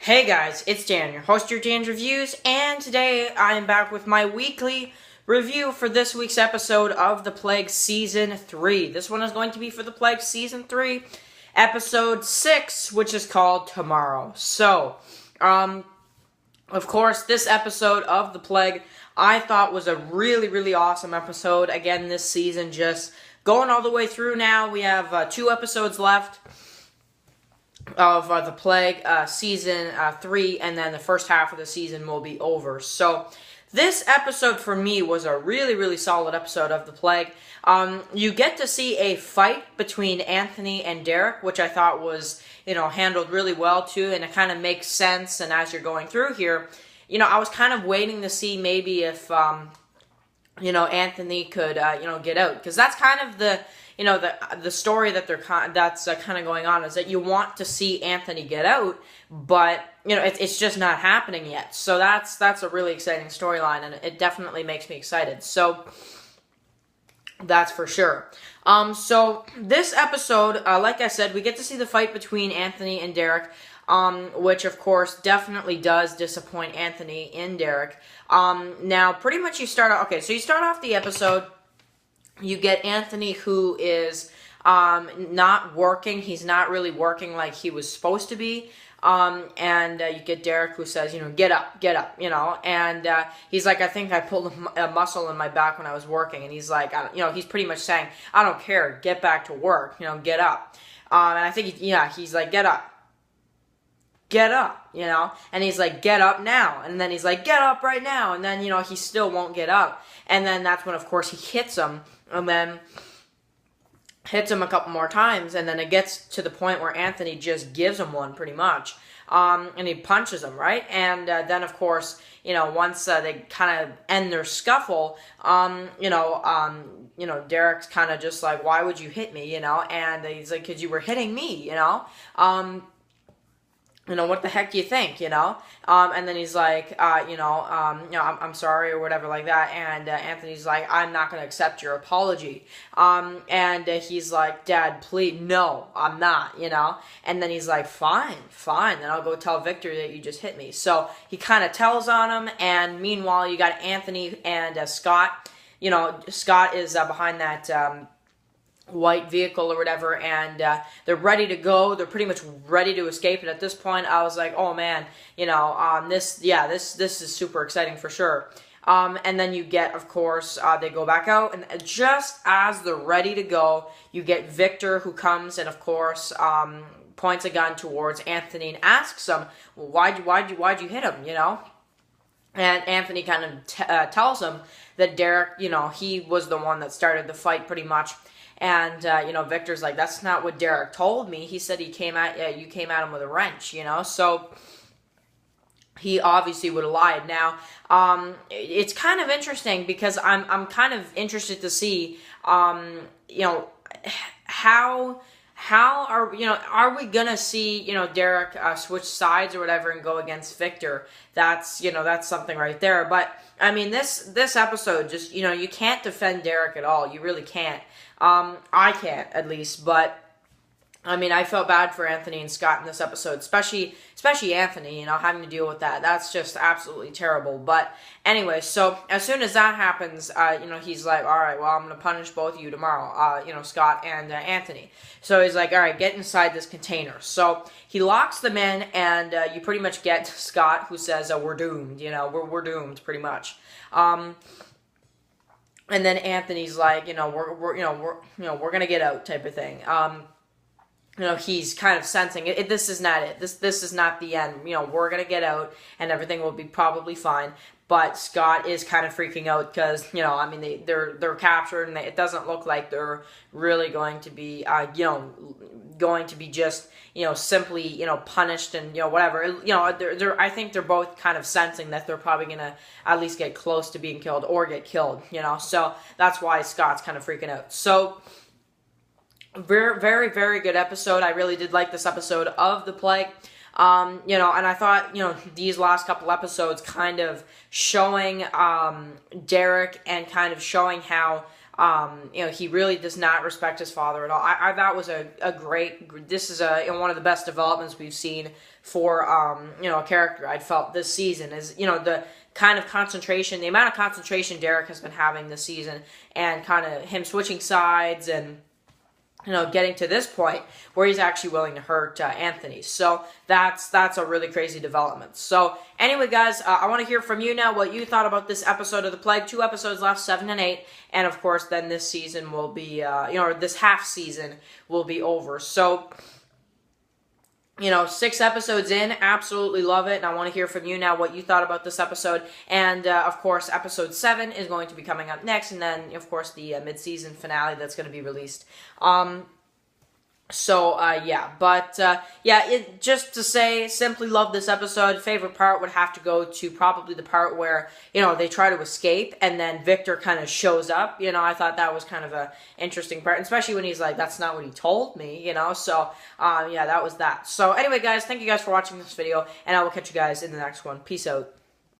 Hey guys, it's Dan, your host of your Dan's Reviews, and today I am back with my weekly review for this week's episode of The Plague Season 3. This one is going to be for The Plague Season 3, Episode 6, which is called Tomorrow. So, of course, this episode of The Plague I thought was a really awesome episode. Again, this season just going all the way through now. We have 2 episodes left of The Plague Season 3, and then the first half of the season will be over. So this episode for me was a really solid episode of The Plague. You get to see a fight between Anthony and Derek, which I thought was, handled really well too, and it kind of makes sense. And as you're going through here, I was kind of waiting to see maybe if, Anthony could, get out, because that's kind of the story that that's kind of going on, is that you want to see Anthony get out, but it's just not happening yet. So that's a really exciting storyline, and it definitely makes me excited. So that's for sure. So this episode, like I said, we get to see the fight between Anthony and Derek, which of course definitely does disappoint Anthony in Derek. Now pretty much you start off the episode. You get Anthony, who is not working. He's not really working like he was supposed to be. And you get Derek, who says, get up, and he's like, I think I pulled a muscle in my back when I was working. And he's like, he's pretty much saying, I don't care, get back to work, get up. And I think, he's like, get up, and he's like, get up now. And then he's like, get up right now. And then, he still won't get up. And then that's when, of course, he hits him. And then hits him a couple more times, and then it gets to the point where Anthony just gives him one, pretty much, and he punches him, right? And then, of course, once they kind of end their scuffle, Derek's kind of just like, why would you hit me, and he's like, because you were hitting me, what the heck do you think, and then he's like, I'm sorry, or whatever like that, and Anthony's like, I'm not going to accept your apology, and he's like, Dad, please, no, I'm not, and then he's like, fine, then I'll go tell Victor that you just hit me. So he kind of tells on him, and meanwhile, you got Anthony and Scott. Scott is behind that white vehicle or whatever, and they're ready to go. They're pretty much ready to escape. And at this point, I was like, oh man, this is super exciting for sure. And then you get, of course, they go back out, and just as they're ready to go, you get Victor, who comes and, of course, points a gun towards Anthony and asks him, well, why'd you hit him, And Anthony kind of tells him that Derek, he was the one that started the fight, pretty much. And, Victor's like, that's not what Derek told me. He said you came at him with a wrench, So he obviously would have lied. Now, it's kind of interesting, because I'm kind of interested to see, how are we gonna see, Derek switch sides or whatever and go against Victor? That's something right there. But I mean, this episode just, you can't defend Derek at all. You really can't. I can't, at least, but I mean, I felt bad for Anthony and Scott in this episode, especially Anthony, having to deal with that. That's just absolutely terrible. But anyway, so as soon as that happens, he's like, all right, well, I'm going to punish both of you tomorrow, Scott and Anthony. So he's like, all right, get inside this container. So he locks them in, and you pretty much get Scott, who says, we're doomed, we're doomed, pretty much. And then Anthony's like, we're gonna get out, type of thing. He's kind of sensing it. This is not it. This is not the end. We're gonna get out, and everything will be probably fine. But Scott is kind of freaking out, because they're captured, and it doesn't look like they're really going to be just simply punished and whatever. I think they're both kind of sensing that they're probably gonna at least get close to being killed or get killed. So that's why Scott's kind of freaking out. So very good episode. I really did like this episode of The Plague. And I thought, these last couple episodes kind of showing Derek, and kind of showing how You know, he really does not respect his father at all. I that was a great. This is one of the best developments we've seen for you know, a character. I felt this season is, you know, the kind of concentration, the amount of concentration Derek has been having this season, and kind of him switching sides and, you know, getting to this point where he's actually willing to hurt Anthony. So that's a really crazy development. So anyway, guys, I want to hear from you now what you thought about this episode of The Plague. 2 episodes left, 7 and 8. And, of course, then this season will be, you know, or this half season will be over. So, you know, 6 episodes in, absolutely love it, and I want to hear from you now what you thought about this episode. And, of course, episode 7 is going to be coming up next, and then, of course, the mid-season finale that's going to be released. Yeah, but, yeah, just to say, simply love this episode. Favorite part would have to go to probably the part where, you know, they try to escape, and then Victor kind of shows up. You know, I thought that was kind of a interesting part, especially when he's like, that's not what he told me, you know, so, yeah, that was that. So, anyway, guys, thank you guys for watching this video, and I will catch you guys in the next one. Peace out.